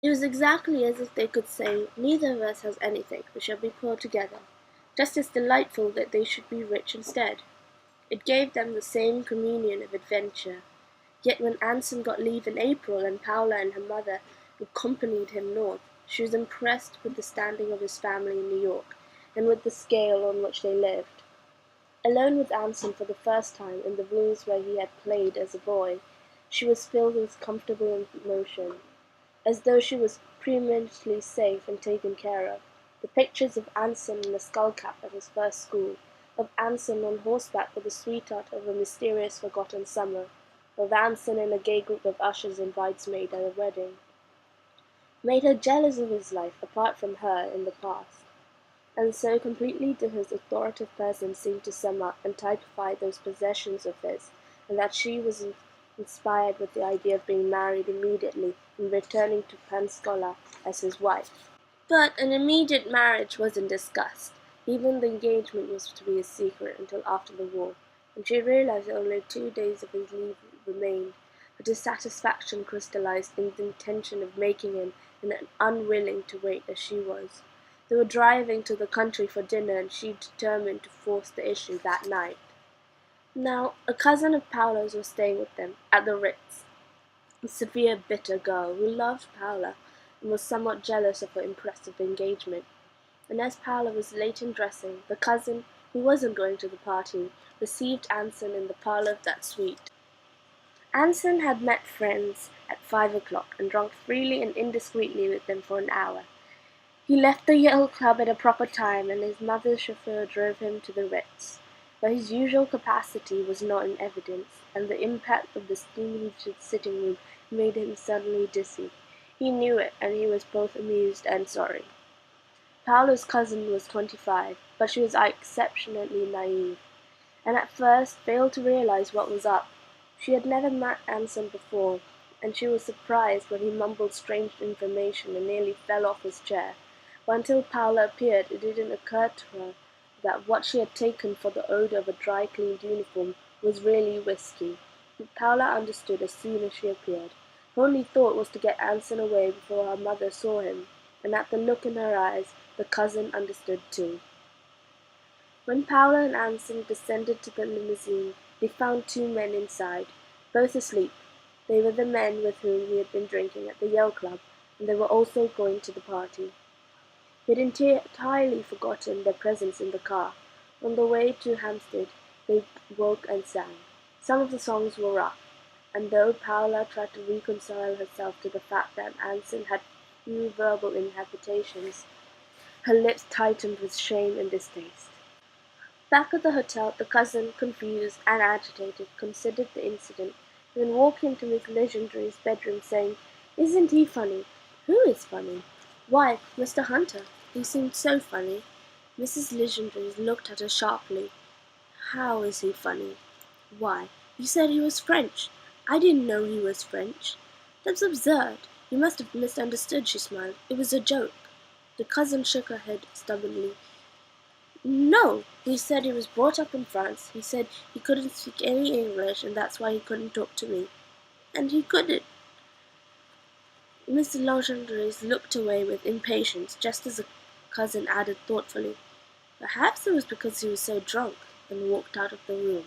It was exactly as if they could say, "Neither of us has anything, we shall be poor together," just as delightful that they should be rich instead. It gave them the same communion of adventure. Yet when Anson got leave in April and Paula and her mother accompanied him north, she was impressed with the standing of his family in New York, and with the scale on which they lived. Alone with Anson for the first time in the rooms where he had played as a boy, she was filled with comfortable emotion, as though she was preeminently safe and taken care of. The pictures of Anson in a skullcap at his first school, of Anson on horseback with the sweetheart of a mysterious forgotten summer, of Anson in a gay group of ushers and bridesmaids at a wedding, made her jealous of his life apart from her in the past. And so completely did his authoritative presence seem to sum up and typify those possessions of his, and that she was inspired with the idea of being married immediately and returning to Pensacola as his wife. But an immediate marriage wasn't discussed. Even the engagement was to be a secret until after the war, and she realized that only 2 days of his leave remained, but his satisfaction crystallized in the intention of making him and unwilling to wait as she was. They were driving to the country for dinner, and she determined to force the issue that night. Now, a cousin of Paula's was staying with them at the Ritz, a severe, bitter girl who loved Paula and was somewhat jealous of her impressive engagement. And as Paula was late in dressing, the cousin, who wasn't going to the party, received Anson in the parlor of that suite. Anson had met friends at 5 o'clock and drunk freely and indiscreetly with them for an hour. He left the Yale Club at a proper time, and his mother's chauffeur drove him to the Ritz. But his usual capacity was not in evidence, and the impact of the steam-heated sitting-room made him suddenly dizzy. He knew it, and he was both amused and sorry. Paula's cousin was 25, but she was exceptionally naive, and at first failed to realize what was up. She had never met Anson before, and she was surprised when he mumbled strange information and nearly fell off his chair. But until Paula appeared, it didn't occur to her that what she had taken for the odor of a dry-cleaned uniform was really whiskey. But Paula understood as soon as she appeared. Her only thought was to get Anson away before her mother saw him, and at the look in her eyes, the cousin understood too. When Paula and Anson descended to the limousine, they found two men inside, both asleep. They were the men with whom he had been drinking at the Yale Club, and they were also going to the party. He had entirely forgotten their presence in the car. On the way to Hampstead, they woke and sang. Some of the songs were rough, and though Paula tried to reconcile herself to the fact that Anson had few verbal inhabitations, her lips tightened with shame and distaste. Back at the hotel, the cousin, confused and agitated, considered the incident, and then walked into Miss Legendary's bedroom, saying, "Isn't he funny?" "Who is funny?" "Why, Mr. Hunter. He seemed so funny." Mrs. Legendary looked at her sharply. "How is he funny?" "Why, you said he was French." "I didn't know he was French." "That's absurd. You must have misunderstood," she smiled. "It was a joke." The cousin shook her head stubbornly. "No, he said he was brought up in France. He said he couldn't speak any English, and that's why he couldn't talk to me." "And he couldn't." Miss Legendre looked away with impatience, just as the cousin added thoughtfully, "Perhaps it was because he was so drunk," and walked out of the room.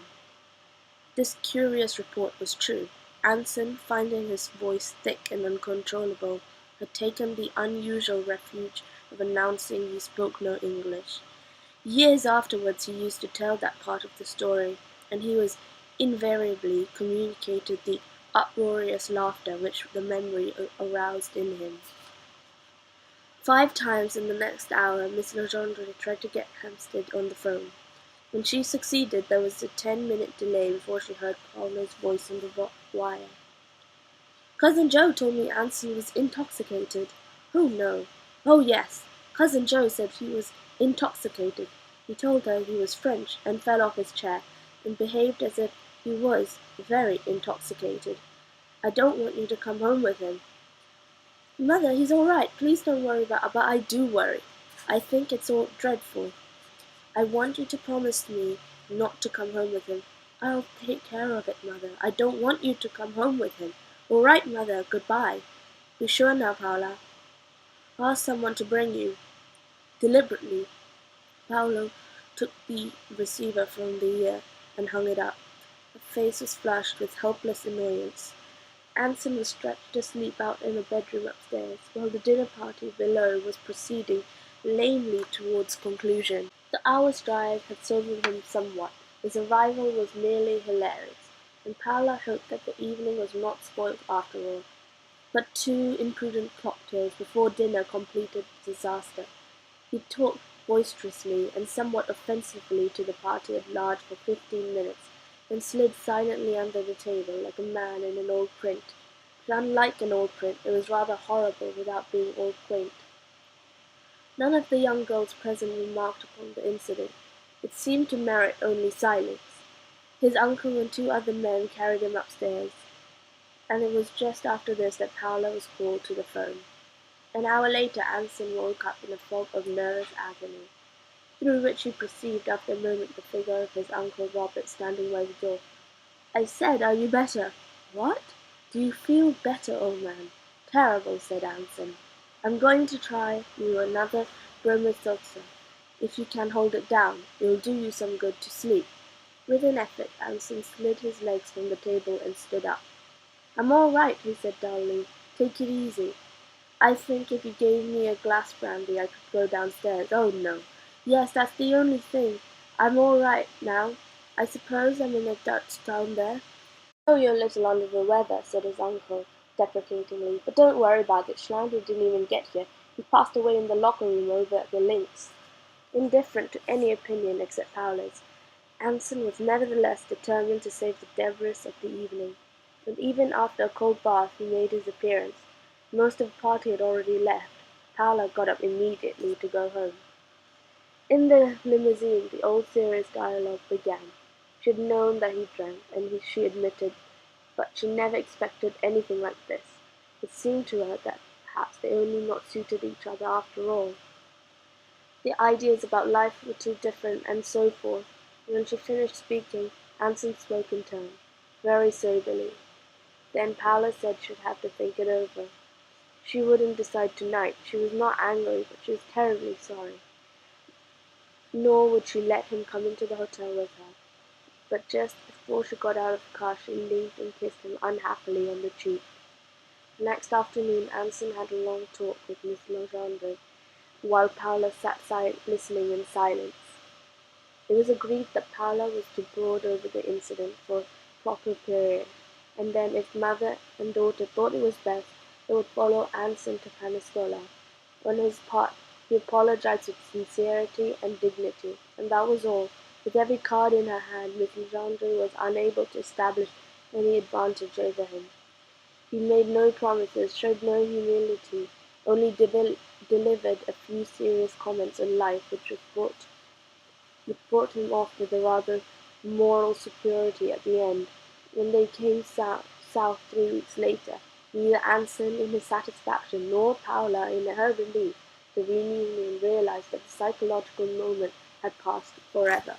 This curious report was true. Anson, finding his voice thick and uncontrollable, had taken the unusual refuge of announcing he spoke no English. Years afterwards he used to tell that part of the story, and he was invariably communicated the uproarious laughter which the memory aroused in him. 5 times in the next hour Miss Legendre tried to get Hampstead on the phone. When she succeeded, there was a 10-minute delay before she heard Paula's voice on the wire. "Cousin Joe told me Anson was intoxicated." "Oh, no." "Oh, yes. Cousin Joe said he was intoxicated. He told her he was French, and fell off his chair, and behaved as if he was very intoxicated. I don't want you to come home with him." "Mother, he's all right. Please don't worry but I do worry. I think it's all dreadful. I want you to promise me not to come home with him." "I'll take care of it, Mother. I don't want you to come home with him." "All right, Mother. Good-bye." You sure now, Paula? Ask someone to bring you. Deliberately, Paolo took the receiver from the ear and hung it up. Her face was flushed with helpless annoyance. Anson was stretched asleep out in a bedroom upstairs, while the dinner party below was proceeding lamely towards conclusion. The hour's drive had sobered him somewhat. His arrival was merely hilarious, and Paula hoped that the evening was not spoilt after all. But 2 imprudent cocktails before dinner completed the disaster. He talked boisterously and somewhat offensively to the party at large for 15 minutes, then slid silently under the table like a man in an old print. But unlike an old print, it was rather horrible without being old quaint. None of the young girls present remarked upon the incident. It seemed to merit only silence. His uncle and 2 other men carried him upstairs, and it was just after this that Paula was called to the phone. An hour later Anson woke up in a fog of nervous agony, through which he perceived after a moment the figure of his uncle Robert standing by the door. "I said, are you better?" "What? Do you feel better, old man?" "Terrible," said Anson. "I'm going to try you another bromoseltzer. If you can hold it down, it'll do you some good to sleep." With an effort Anson slid his legs from the table and stood up. "I'm all right," he said dully. "Take it easy. I think if you gave me a glass brandy I could go downstairs." "Oh, no." "Yes, that's the only thing. I'm all right now. I suppose I'm in a Dutch town there." "Oh, you're a little under the weather," said his uncle deprecatingly. "But don't worry about it. Schlander didn't even get here. He passed away in the locker room over at the Links." Indifferent to any opinion except Paula's, Anson was nevertheless determined to save the debris of the evening, and even after a cold bath he made his appearance. Most of the party had already left. Paula got up immediately to go home. In the limousine the old serious dialogue began. She had known that he drank, and she admitted, but she never expected anything like this. It seemed to her that perhaps they only not suited each other after all. The ideas about life were too different, and so forth. When she finished speaking, Anson spoke in turn, very soberly. Then Paula said she'd have to think it over. She wouldn't decide tonight. She was not angry, but she was terribly sorry. Nor would she let him come into the hotel with her. But just before she got out of the car she leaned and kissed him unhappily on the cheek. The next afternoon Anson had a long talk with Miss Legendre, while Paula sat listening in silence. It was agreed that Paula was to brood over the incident for a proper period, and then if mother and daughter thought it was best, they would follow Anson to Paniscola. On his part, he apologized with sincerity and dignity, and that was all. With every card in her hand, Miss Legendre was unable to establish any advantage over him. He made no promises, showed no humility, only delivered a few serious comments on life which brought him off with a rather moral superiority at the end. When they came south 3 weeks later, neither Anson in his satisfaction nor Paula in her relief, the reunion realized that the psychological moment had passed forever.